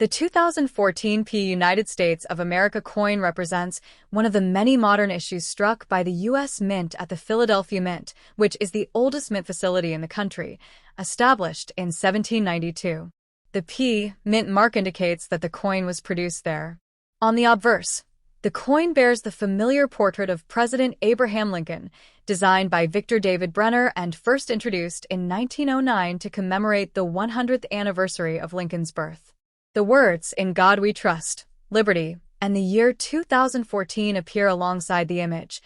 The 2014 United States of America coin represents one of the many modern issues struck by the U.S. Mint at the Philadelphia Mint, which is the oldest mint facility in the country, established in 1792. The P mint mark indicates that the coin was produced there. On the obverse, the coin bears the familiar portrait of President Abraham Lincoln, designed by Victor David Brenner and first introduced in 1909 to commemorate the 100th anniversary of Lincoln's birth. The words, "In God We Trust," "Liberty," and the year 2014 appear alongside the image,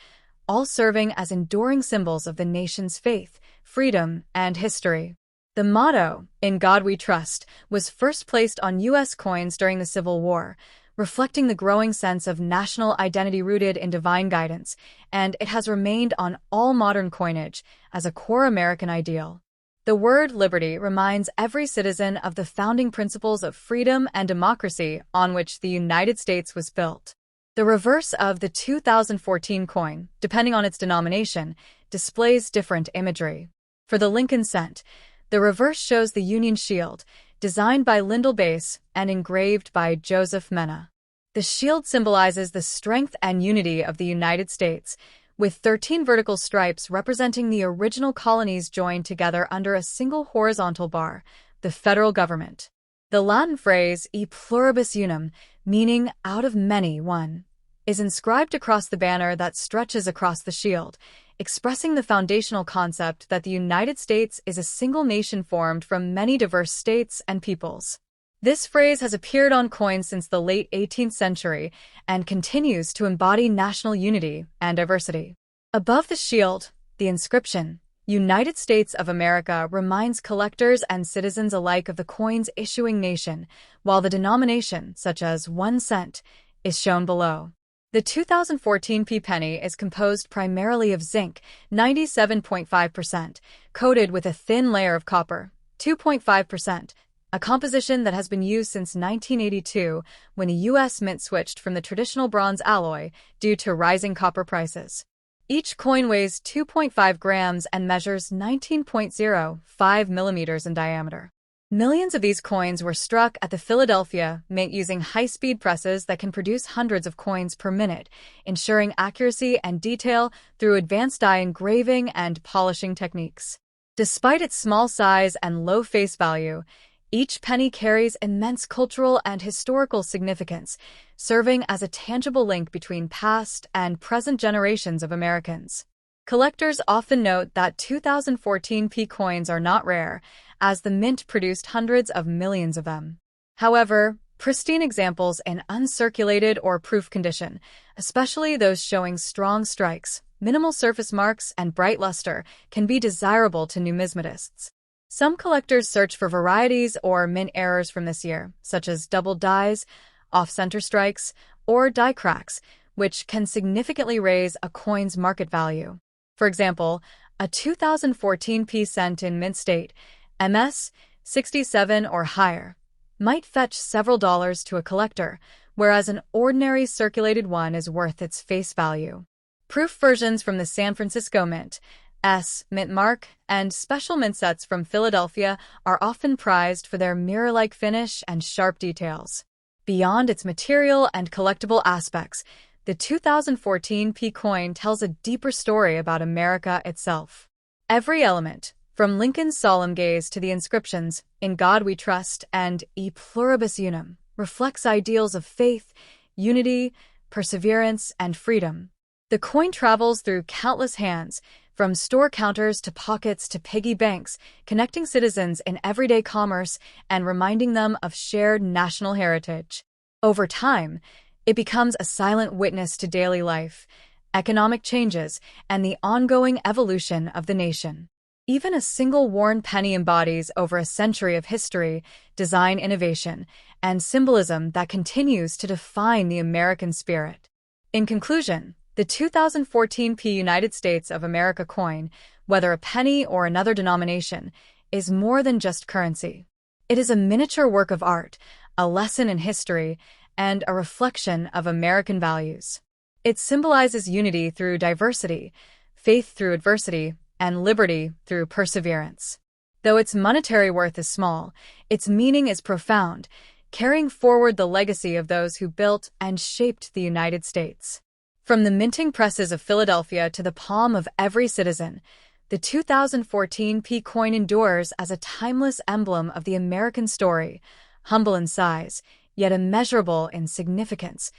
all serving as enduring symbols of the nation's faith, freedom, and history. The motto, "In God We Trust," was first placed on U.S. coins during the Civil War, reflecting the growing sense of national identity rooted in divine guidance, and it has remained on all modern coinage as a core American ideal. The word liberty reminds every citizen of the founding principles of freedom and democracy on which the United States was built. The reverse of the 2014 coin, depending on its denomination, displays different imagery. For the Lincoln cent, the reverse shows the Union shield, designed by Lyndall Bass and engraved by Joseph Mena. The shield symbolizes the strength and unity of the United States, with 13 vertical stripes representing the original colonies joined together under a single horizontal bar, the federal government. The Latin phrase "e pluribus unum," meaning "out of many, one," is inscribed across the banner that stretches across the shield, expressing the foundational concept that the United States is a single nation formed from many diverse states and peoples. This phrase has appeared on coins since the late 18th century and continues to embody national unity and diversity. Above the shield, the inscription, "United States of America," reminds collectors and citizens alike of the coin's issuing nation, while the denomination, such as 1 cent, is shown below. The 2014 penny is composed primarily of zinc, 97.5%, coated with a thin layer of copper, 2.5%, a composition that has been used since 1982 when the U.S. Mint switched from the traditional bronze alloy due to rising copper prices. Each coin weighs 2.5 grams and measures 19.05 millimeters in diameter. Millions of these coins were struck at the Philadelphia Mint using high-speed presses that can produce hundreds of coins per minute, ensuring accuracy and detail through advanced die engraving and polishing techniques. Despite its small size and low face value, each penny carries immense cultural and historical significance, serving as a tangible link between past and present generations of Americans. Collectors often note that 2014 coins are not rare, as the Mint produced hundreds of millions of them. However, pristine examples in uncirculated or proof condition, especially those showing strong strikes, minimal surface marks, and bright luster, can be desirable to numismatists. Some collectors search for varieties or mint errors from this year, such as double dies, off-center strikes, or die cracks, which can significantly raise a coin's market value. For example, a 2014 cent in mint state, MS 67 or higher, might fetch several dollars to a collector, whereas an ordinary circulated one is worth its face value. Proof versions from the San Francisco Mint, S mint mark, and special mint sets from Philadelphia are often prized for their mirror-like finish and sharp details. Beyond its material and collectible aspects, the 2014 coin tells a deeper story about America itself. Every element, from Lincoln's solemn gaze to the inscriptions, "In God We Trust" and "E pluribus unum," reflects ideals of faith, unity, perseverance, and freedom. The coin travels through countless hands, from store counters to pockets to piggy banks, connecting citizens in everyday commerce and reminding them of shared national heritage. Over time, it becomes a silent witness to daily life, economic changes, and the ongoing evolution of the nation. Even a single worn penny embodies over a century of history, design innovation, and symbolism that continues to define the American spirit. In conclusion, the 2014 United States of America coin, whether a penny or another denomination, is more than just currency. It is a miniature work of art, a lesson in history, and a reflection of American values. It symbolizes unity through diversity, faith through adversity, and liberty through perseverance. Though its monetary worth is small, its meaning is profound, carrying forward the legacy of those who built and shaped the United States. From the minting presses of Philadelphia to the palm of every citizen, the 2014 P coin endures as a timeless emblem of the American story, humble in size, yet immeasurable in significance.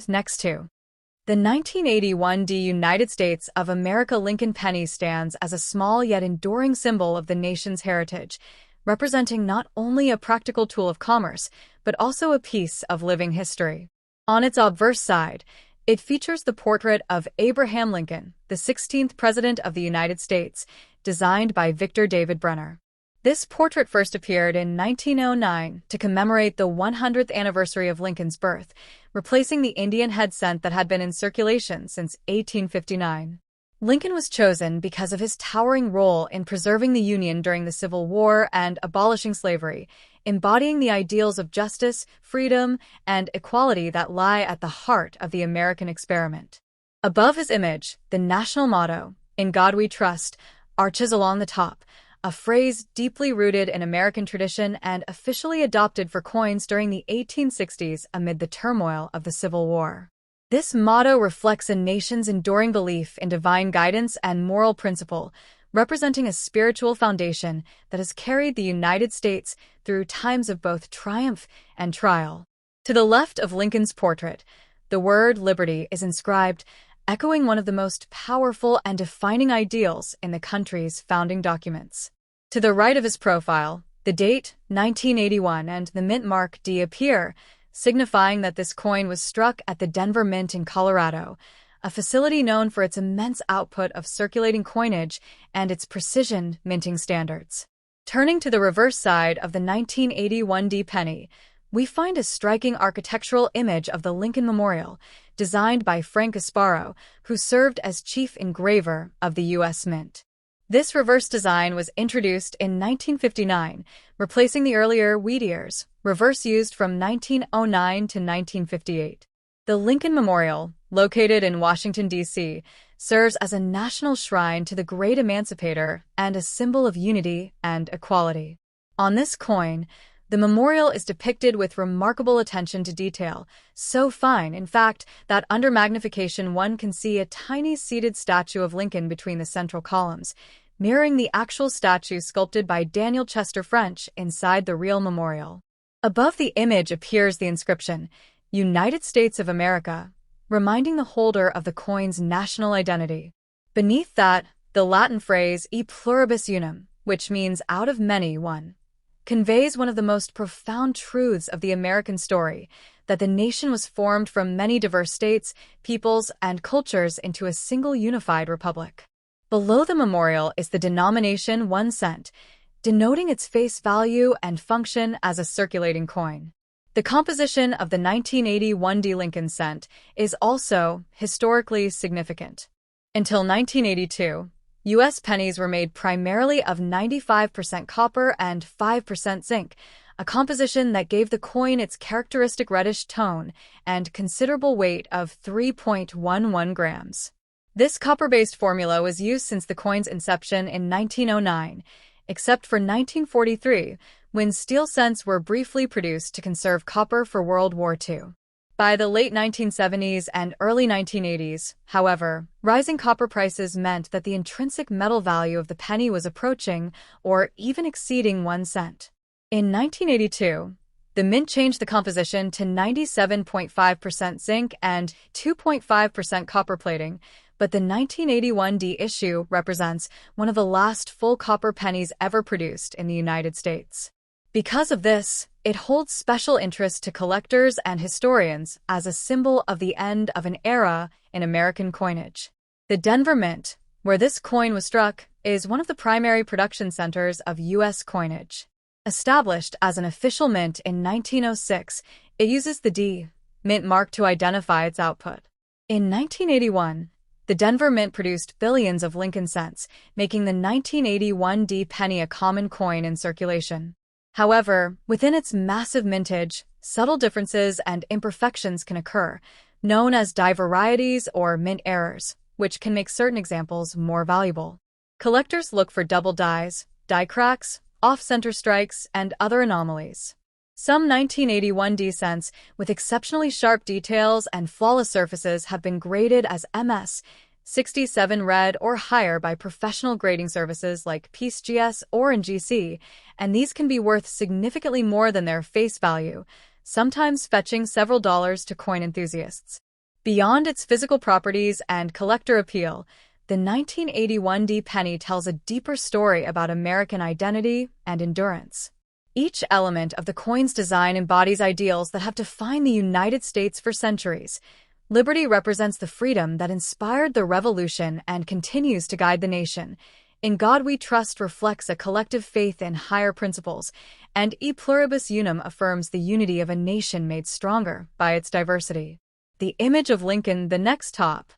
Next to the 1981 D United States of America Lincoln penny stands as a small yet enduring symbol of the nation's heritage, representing not only a practical tool of commerce, but also a piece of living history. On its obverse side, it features the portrait of Abraham Lincoln, the 16th President of the United States, designed by Victor David Brenner. This portrait first appeared in 1909 to commemorate the 100th anniversary of Lincoln's birth, replacing the Indian head cent that had been in circulation since 1859. Lincoln was chosen because of his towering role in preserving the Union during the Civil War and abolishing slavery, embodying the ideals of justice, freedom, and equality that lie at the heart of the American experiment. Above his image, the national motto, "In God We Trust," arches along the top, a phrase deeply rooted in American tradition and officially adopted for coins during the 1860s amid the turmoil of the Civil War. This motto reflects a nation's enduring belief in divine guidance and moral principle, representing a spiritual foundation that has carried the United States through times of both triumph and trial. To the left of Lincoln's portrait, the word liberty is inscribed, echoing one of the most powerful and defining ideals in the country's founding documents. To the right of his profile, the date, 1981, and the mint mark D appear, signifying that this coin was struck at the Denver Mint in Colorado, a facility known for its immense output of circulating coinage and its precision minting standards. Turning to the reverse side of the 1981 D penny, we find a striking architectural image of the Lincoln Memorial, designed by Frank Gasparo, who served as chief engraver of the U.S. Mint. This reverse design was introduced in 1959, replacing the earlier wheat ears, reverse used from 1909 to 1958. The Lincoln Memorial, located in Washington, D.C., serves as a national shrine to the great emancipator and a symbol of unity and equality. On this coin, the memorial is depicted with remarkable attention to detail, so fine, in fact, that under magnification one can see a tiny seated statue of Lincoln between the central columns, mirroring the actual statue sculpted by Daniel Chester French inside the real memorial. Above the image appears the inscription, United States of America, reminding the holder of the coin's national identity. Beneath that, the Latin phrase e pluribus unum, which means out of many one, conveys one of the most profound truths of the American story, that the nation was formed from many diverse states, peoples, and cultures into a single unified republic. Below the memorial is the denomination 1 cent, denoting its face value and function as a circulating coin. The composition of the 1981 D Lincoln cent is also historically significant. Until 1982, U.S. pennies were made primarily of 95% copper and 5% zinc, a composition that gave the coin its characteristic reddish tone and considerable weight of 3.11 grams. This copper-based formula was used since the coin's inception in 1909, except for 1943, when steel cents were briefly produced to conserve copper for World War II. By the late 1970s and early 1980s, however, rising copper prices meant that the intrinsic metal value of the penny was approaching or even exceeding 1 cent. In 1982, the mint changed the composition to 97.5% zinc and 2.5% copper plating, but the 1981 D issue represents one of the last full copper pennies ever produced in the United States. Because of this, it holds special interest to collectors and historians as a symbol of the end of an era in American coinage. The Denver Mint, where this coin was struck, is one of the primary production centers of U.S. coinage. Established as an official mint in 1906, it uses the D mint mark to identify its output. In 1981, the Denver Mint produced billions of Lincoln cents, making the 1981 D penny a common coin in circulation. However, within its massive mintage, subtle differences and imperfections can occur, known as die varieties or mint errors, which can make certain examples more valuable. Collectors look for double dies, die cracks, off-center strikes, and other anomalies. Some 1981D cents with exceptionally sharp details and flawless surfaces have been graded as MS 67 red or higher by professional grading services like PCGS or GC, and these can be worth significantly more than their face value, sometimes fetching several dollars to coin enthusiasts. Beyond its physical properties and collector appeal, the 1981D penny tells a deeper story about American identity and endurance. Each element of the coin's design embodies ideals that have defined the United States for centuries. Liberty represents the freedom that inspired the revolution and continues to guide the nation. In God We Trust reflects a collective faith in higher principles, and E Pluribus Unum affirms the unity of a nation made stronger by its diversity. The image of Lincoln, the next top.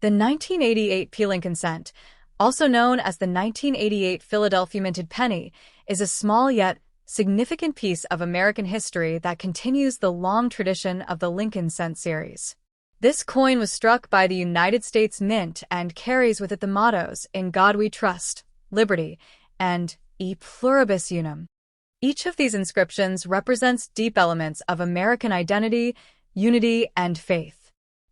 The 1988 P. Lincoln cent, also known as the 1988 Philadelphia minted penny, is a small yet significant piece of American history that continues the long tradition of the Lincoln cent series. This coin was struck by the United States Mint and carries with it the mottos "In God We Trust," "Liberty," and "E Pluribus Unum." Each of these inscriptions represents deep elements of American identity, unity, and faith.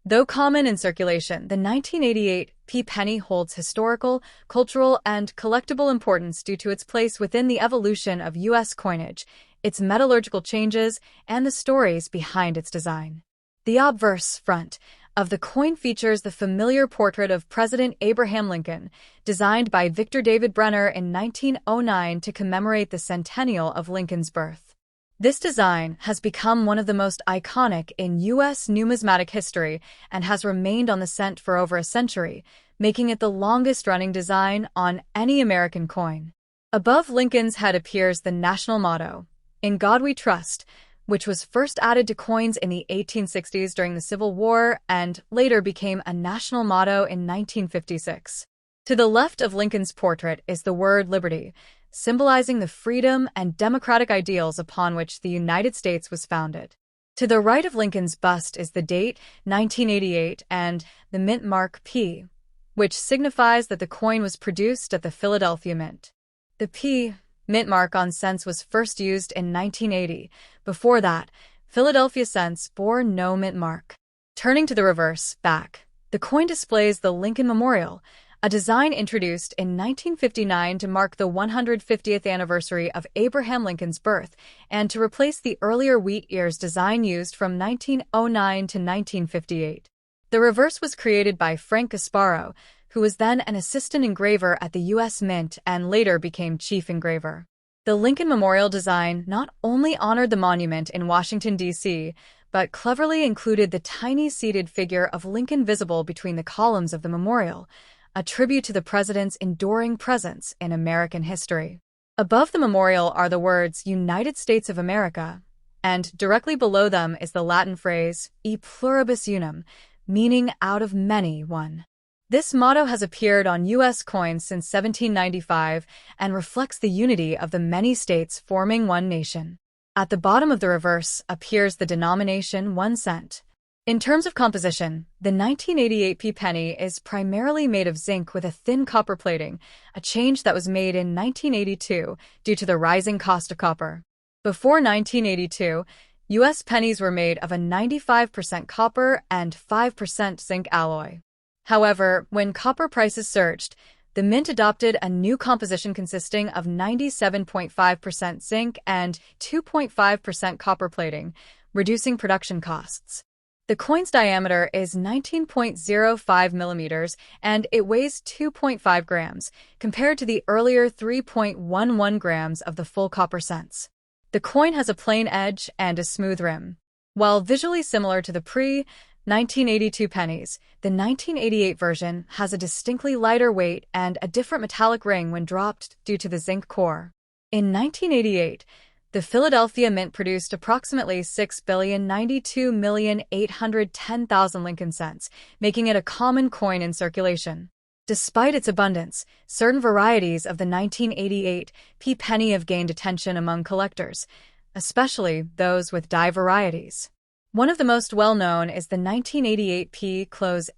Though common in circulation, the 1988 P penny holds historical, cultural, and collectible importance due to its place within the evolution of U.S. coinage, its metallurgical changes, and the stories behind its design. The obverse front of the coin features the familiar portrait of President Abraham Lincoln, designed by Victor David Brenner in 1909 to commemorate the centennial of Lincoln's birth. This design has become one of the most iconic in U.S. numismatic history and has remained on the cent for over a century, making it the longest-running design on any American coin. Above Lincoln's head appears the national motto, "In God We Trust," which was first added to coins in the 1860s during the Civil War and later became a national motto in 1956. To the left of Lincoln's portrait is the word liberty, symbolizing the freedom and democratic ideals upon which the United States was founded. To the right of Lincoln's bust is the date, 1988, and the mint mark P, which signifies that the coin was produced at the Philadelphia Mint. The P mint mark on cents was first used in 1980. Before that, Philadelphia cents bore no mint mark. Turning to the reverse, back, the coin displays the Lincoln Memorial, a design introduced in 1959 to mark the 150th anniversary of Abraham Lincoln's birth and to replace the earlier wheat ears design used from 1909 to 1958. The reverse was created by Frank Gasparo, who was then an assistant engraver at the U.S. Mint and later became chief engraver. The Lincoln Memorial design not only honored the monument in Washington, D.C., but cleverly included the tiny seated figure of Lincoln visible between the columns of the memorial, a tribute to the president's enduring presence in American history. Above the memorial are the words United States of America, and directly below them is the Latin phrase E Pluribus Unum, meaning out of many one. This motto has appeared on U.S. coins since 1795 and reflects the unity of the many states forming one nation. At the bottom of the reverse appears the denomination 1 cent. In terms of composition, the 1988 P penny is primarily made of zinc with a thin copper plating, a change that was made in 1982 due to the rising cost of copper. Before 1982, U.S. pennies were made of a 95% copper and 5% zinc alloy. However, when copper prices surged, the mint adopted a new composition consisting of 97.5% zinc and 2.5% copper plating, reducing production costs. The coin's diameter is 19.05 millimeters and it weighs 2.5 grams, compared to the earlier 3.11 grams of the full copper cents. The coin has a plain edge and a smooth rim. While visually similar to the pre-1982 pennies, the 1988 version has a distinctly lighter weight and a different metallic ring when dropped due to the zinc core. In 1988, the Philadelphia Mint produced approximately 6,092,810,000 Lincoln cents, making it a common coin in circulation. Despite its abundance, certain varieties of the 1988 P penny have gained attention among collectors, especially those with die varieties. One of the most well-known is the 1988 P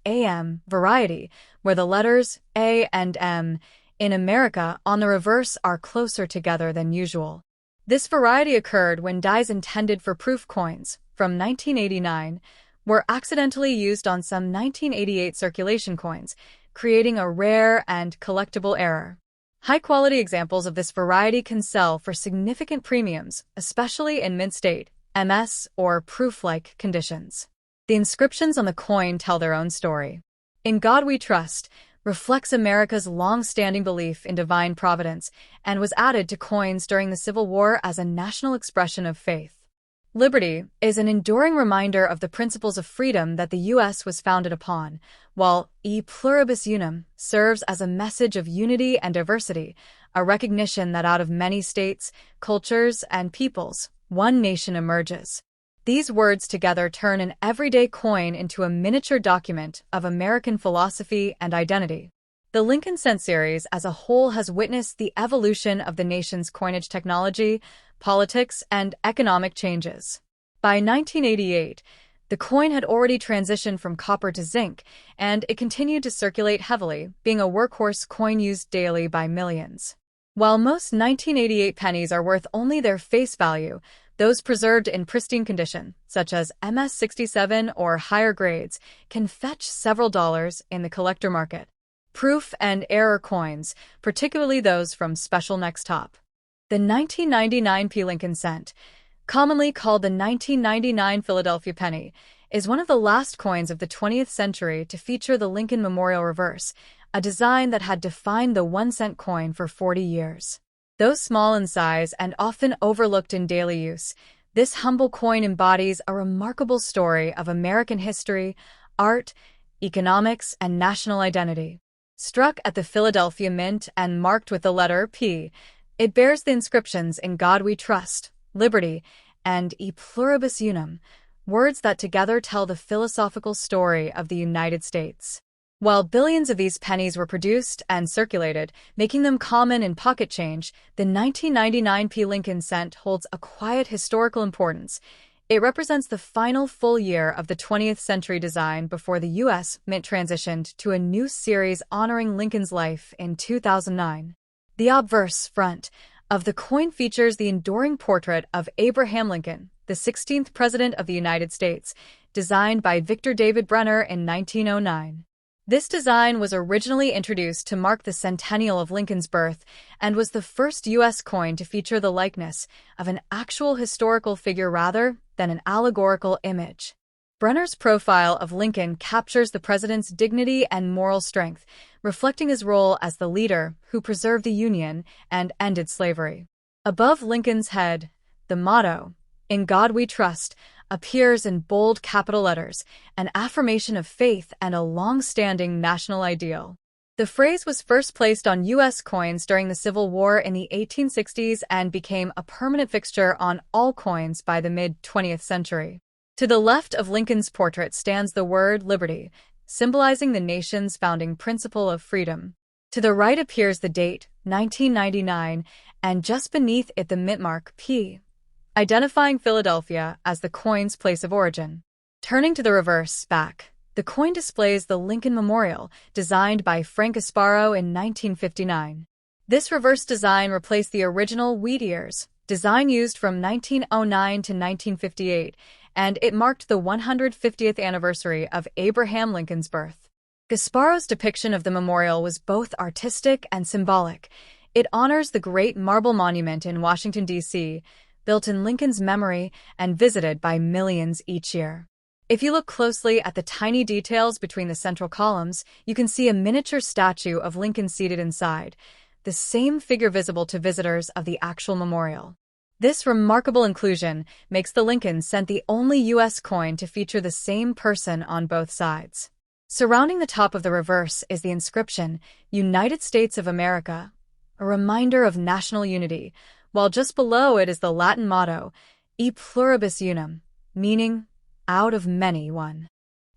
AM variety, where the letters A and M in America on the reverse are closer together than usual. This variety occurred when dies intended for proof coins, from 1989, were accidentally used on some 1988 circulation coins, creating a rare and collectible error. High-quality examples of this variety can sell for significant premiums, especially in mint state, MS, or proof-like conditions. The inscriptions on the coin tell their own story. "In God We Trust" reflects America's long-standing belief in divine providence and was added to coins during the Civil War as a national expression of faith. "Liberty" is an enduring reminder of the principles of freedom that the U.S. was founded upon, while "E pluribus unum" serves as a message of unity and diversity, a recognition that out of many states, cultures, and peoples, one nation emerges. These words together turn an everyday coin into a miniature document of American philosophy and identity. The Lincoln Cent series as a whole has witnessed the evolution of the nation's coinage technology, politics, and economic changes. By 1988, the coin had already transitioned from copper to zinc, and it continued to circulate heavily, being a workhorse coin used daily by millions. While most 1988 pennies are worth only their face value, those preserved in pristine condition, such as MS-67 or higher grades, can fetch several dollars in the collector market. Proof and error coins, particularly those from Special Next Top. The 1999 P. Lincoln Cent, commonly called the 1999 Philadelphia penny, is one of the last coins of the 20th century to feature the Lincoln Memorial reverse, a design that had defined the 1-cent coin for 40 years. Though small in size and often overlooked in daily use, this humble coin embodies a remarkable story of American history, art, economics, and national identity. Struck at the Philadelphia Mint and marked with the letter P, it bears the inscriptions "In God We Trust," "Liberty," and "E pluribus unum," words that together tell the philosophical story of the United States. While billions of these pennies were produced and circulated, making them common in pocket change, the 1999 P. Lincoln Cent holds a quiet historical importance. It represents the final full year of the 20th century design before the U.S. Mint transitioned to a new series honoring Lincoln's life in 2009. The obverse front of the coin features the enduring portrait of Abraham Lincoln, the 16th President of the United States, designed by Victor David Brenner in 1909. This design was originally introduced to mark the centennial of Lincoln's birth and was the first U.S. coin to feature the likeness of an actual historical figure rather than an allegorical image. Brenner's profile of Lincoln captures the president's dignity and moral strength, reflecting his role as the leader who preserved the Union and ended slavery. Above Lincoln's head, the motto, "In God We Trust," appears in bold capital letters, an affirmation of faith and a long-standing national ideal. The phrase was first placed on U.S. coins during the Civil War in the 1860s and became a permanent fixture on all coins by the mid-20th century. To the left of Lincoln's portrait stands the word liberty, symbolizing the nation's founding principle of freedom. To the right appears the date, 1999, and just beneath it the mint mark P, identifying Philadelphia as the coin's place of origin. Turning to the reverse back, the coin displays the Lincoln Memorial, designed by Frank Gasparo in 1959. This reverse design replaced the original wheat ears, design used from 1909 to 1958, and it marked the 150th anniversary of Abraham Lincoln's birth. Gasparo's depiction of the memorial was both artistic and symbolic. It honors the great marble monument in Washington, D.C., built in Lincoln's memory and visited by millions each year. If you look closely at the tiny details between the central columns, you can see a miniature statue of Lincoln seated inside, the same figure visible to visitors of the actual memorial. This remarkable inclusion makes the Lincoln Cent the only U.S. coin to feature the same person on both sides. Surrounding the top of the reverse is the inscription, "United States of America," a reminder of national unity, while just below it is the Latin motto, "E pluribus unum," meaning, out of many one.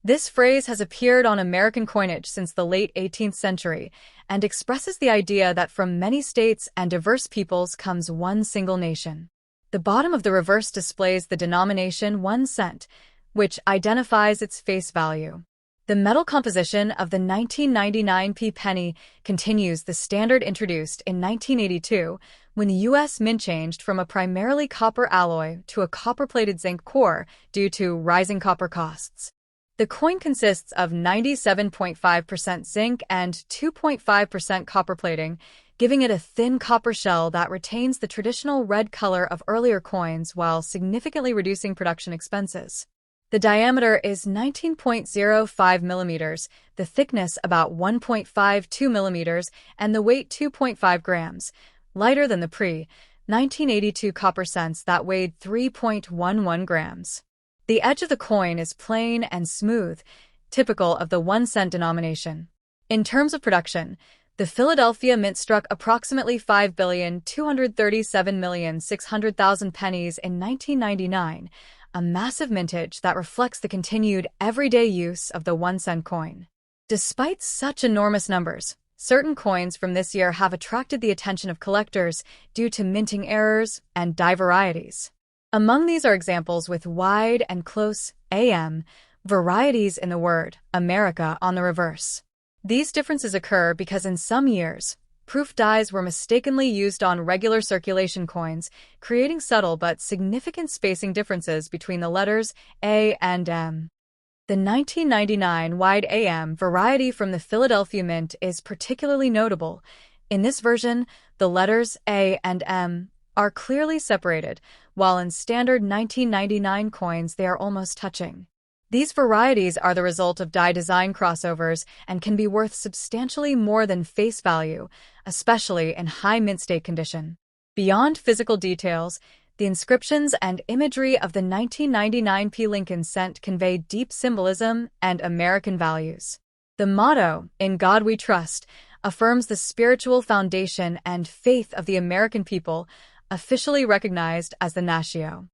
This phrase has appeared on American coinage since the late 18th century and expresses the idea that from many states and diverse peoples comes one single nation. The bottom of the reverse displays the denomination 1 cent, which identifies its face value. The metal composition of the 1999p penny continues the standard introduced in 1982 when the U.S. Mint changed from a primarily copper alloy to a copper-plated zinc core due to rising copper costs. The coin consists of 97.5% zinc and 2.5% copper plating, giving it a thin copper shell that retains the traditional red color of earlier coins while significantly reducing production expenses. The diameter is 19.05 millimeters, the thickness about 1.52 millimeters, and the weight 2.5 grams, lighter than the pre-1982 copper cents that weighed 3.11 grams. The edge of the coin is plain and smooth, typical of the 1-cent denomination. In terms of production, the Philadelphia Mint struck approximately 5,237,600,000 pennies in 1999, a massive mintage that reflects the continued everyday use of the 1-cent coin. Despite such enormous numbers, certain coins from this year have attracted the attention of collectors due to minting errors and die varieties. Among these are examples with wide and close AM varieties in the word America on the reverse. These differences occur because in some years, proof dies were mistakenly used on regular circulation coins, creating subtle but significant spacing differences between the letters A and M. The 1999 wide AM variety from the Philadelphia Mint is particularly notable. In this version, the letters A and M are clearly separated, while in standard 1999 coins they are almost touching. These varieties are the result of die design crossovers and can be worth substantially more than face value, especially in high mint state condition. Beyond physical details, the inscriptions and imagery of the 1999p Lincoln cent convey deep symbolism and American values. The motto, "In God We Trust," affirms the spiritual foundation and faith of the American people, officially recognized as the Natio.